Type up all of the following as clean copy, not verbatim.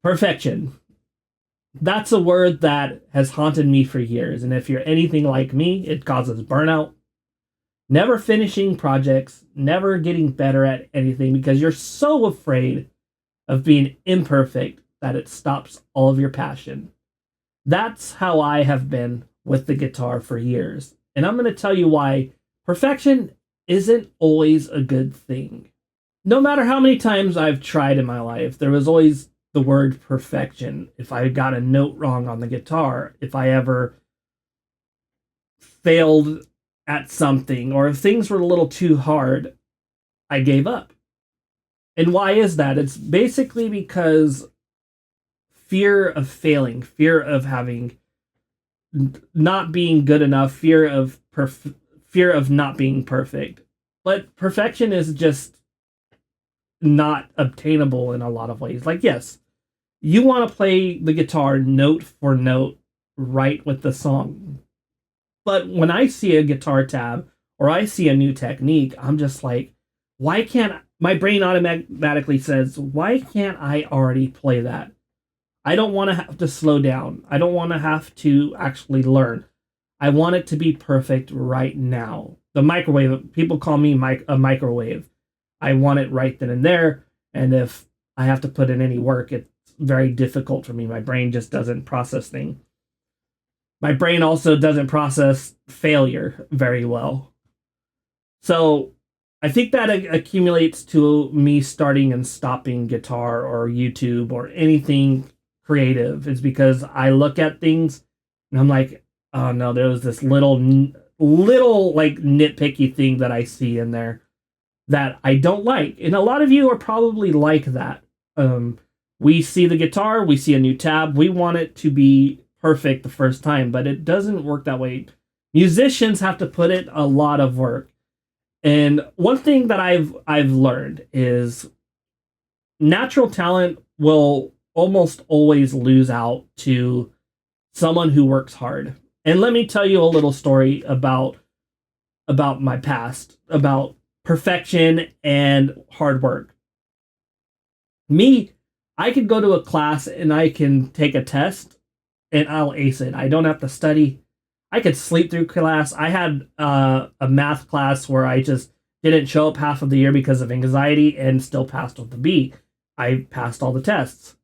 Perfection. That's a word that has haunted me for years. And if you're anything like me, it causes burnout, never finishing projects, never getting better at anything because you're so afraid of being imperfect that it stops all of your passion. That's how I have been with the guitar for years. And I'm going to tell you why perfection isn't always a good thing. No matter how many times I've tried in my life, there was always the word perfection. If I got a note wrong on the guitar, if I ever failed at something, or if things were a little too hard, I gave up. And why is that? It's basically because fear of failing, fear of having not being good enough, fear of not being perfect. But perfection is just not obtainable in a lot of ways. Like, yes, you want to play the guitar note for note right with the song. But when I see a guitar tab or I see a new technique, I'm just like, why can't my brain automatically says, why can't I already play that? I don't want to have to slow down. I don't want to have to actually learn. I want it to be perfect right now. The microwave, people call me a microwave. I want it right then and there. And if I have to put in any work, it's very difficult for me. My brain just doesn't process things. My brain also doesn't process failure very well. So I think that accumulates to me starting and stopping guitar or YouTube or anything creative is because I look at things and I'm like, oh no, there was this little like nitpicky thing that I see in there that I don't like. And a lot of you are probably like that. We see the guitar, we see a new tab, we want it to be perfect the first time, but it doesn't work that way. Musicians have to put in a lot of work. And one thing that I've learned is natural talent will almost always lose out to someone who works hard. And let me tell you a little story about my past, about perfection and hard work. Me, I could go to a class and I can take a test and I'll ace it. I don't have to study. I could sleep through class. I had a math class where I just didn't show up half of the year because of anxiety and still passed with the B. I passed all the tests.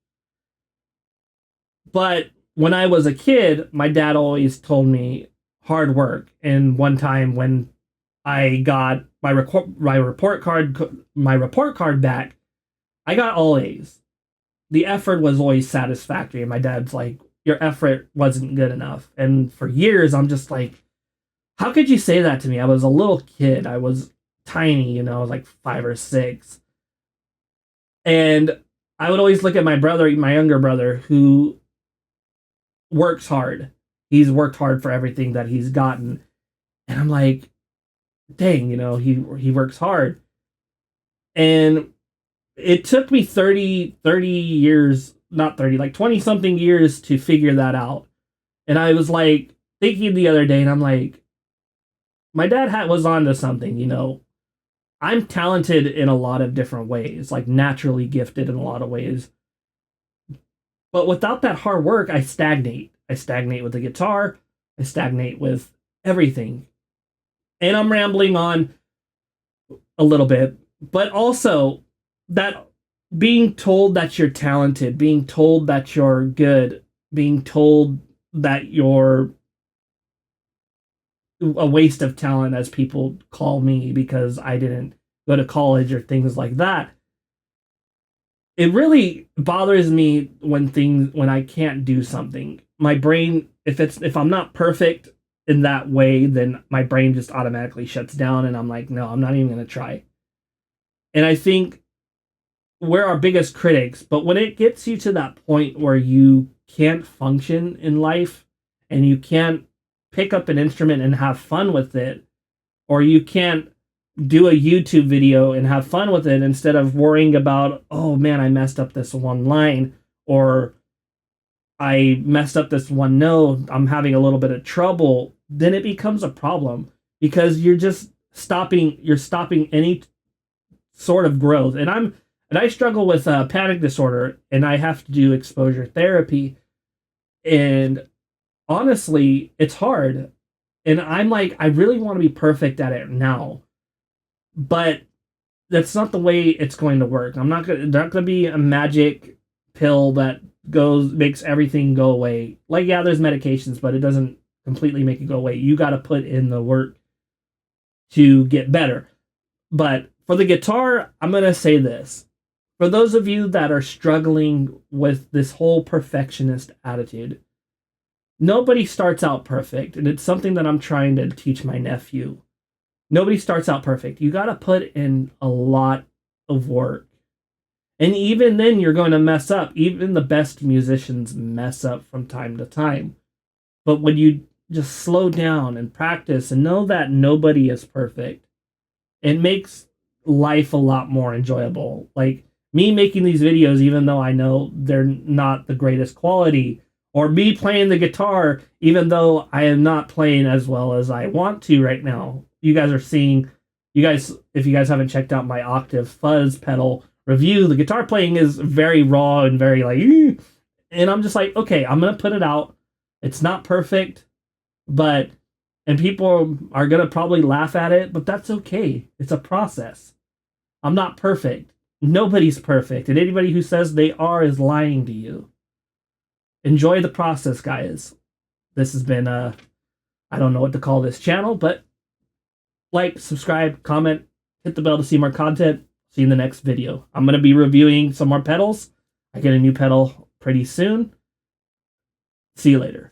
But when I was a kid, my dad always told me hard work. And one time when I got my report card back, I got all A's. The effort was always satisfactory, and my dad's like, "Your effort wasn't good enough." And for years, I'm just like, "How could you say that to me?" I was a little kid. I was tiny, I was like 5 or 6, and I would always look at my younger brother, who works hard. He's worked hard for everything that he's gotten, and I'm like, dang, he works hard. And it took me 30 years, not 30, like 20 something years to figure that out. And I was like thinking the other day, and I'm like, my dad was onto something. I'm talented in a lot of different ways, like naturally gifted in a lot of ways. But without that hard work, I stagnate. I stagnate with the guitar. I stagnate with everything. And I'm rambling on a little bit, but also that being told that you're talented, being told that you're good, being told that you're a waste of talent, as people call me because I didn't go to college or things like that. It really bothers me when I can't do something. My brain, if I'm not perfect in that way, then my brain just automatically shuts down and I'm like, no, I'm not even going to try. And I think we're our biggest critics, but when it gets you to that point where you can't function in life and you can't pick up an instrument and have fun with it, or you can't do a YouTube video and have fun with it instead of worrying about, oh man, I messed up this one line, or I messed up this one note, I'm having a little bit of trouble, then it becomes a problem because you're stopping any sort of growth. And And I struggle with panic disorder, and I have to do exposure therapy. And honestly, it's hard. And I'm like, I really want to be perfect at it now, but that's not the way it's going to work. I'm not gonna be a magic pill that goes makes everything go away. Like, yeah, there's medications, but it doesn't completely make it go away. You got to put in the work to get better. But for the guitar, I'm gonna say this: for those of you that are struggling with this whole perfectionist attitude, nobody starts out perfect, and it's something that I'm trying to teach my nephew. Nobody starts out perfect. You got to put in a lot of work. And even then, you're going to mess up. Even the best musicians mess up from time to time. But when you just slow down and practice and know that nobody is perfect, it makes life a lot more enjoyable. Like me making these videos, even though I know they're not the greatest quality, or me playing the guitar, even though I am not playing as well as I want to right now. You guys are seeing, if you guys haven't checked out my octave fuzz pedal review, the guitar playing is very raw and very like, and I'm just like, okay, I'm gonna put it out. It's not perfect, but and people are gonna probably laugh at it, but that's okay. It's a process. I'm not perfect. Nobody's perfect, and anybody who says they are is lying to you. Enjoy the process, guys. This has been I don't know what to call this channel, but like, subscribe, comment, hit the bell to see more content. See you in the next video. I'm gonna be reviewing some more pedals. I get a new pedal pretty soon. See you later.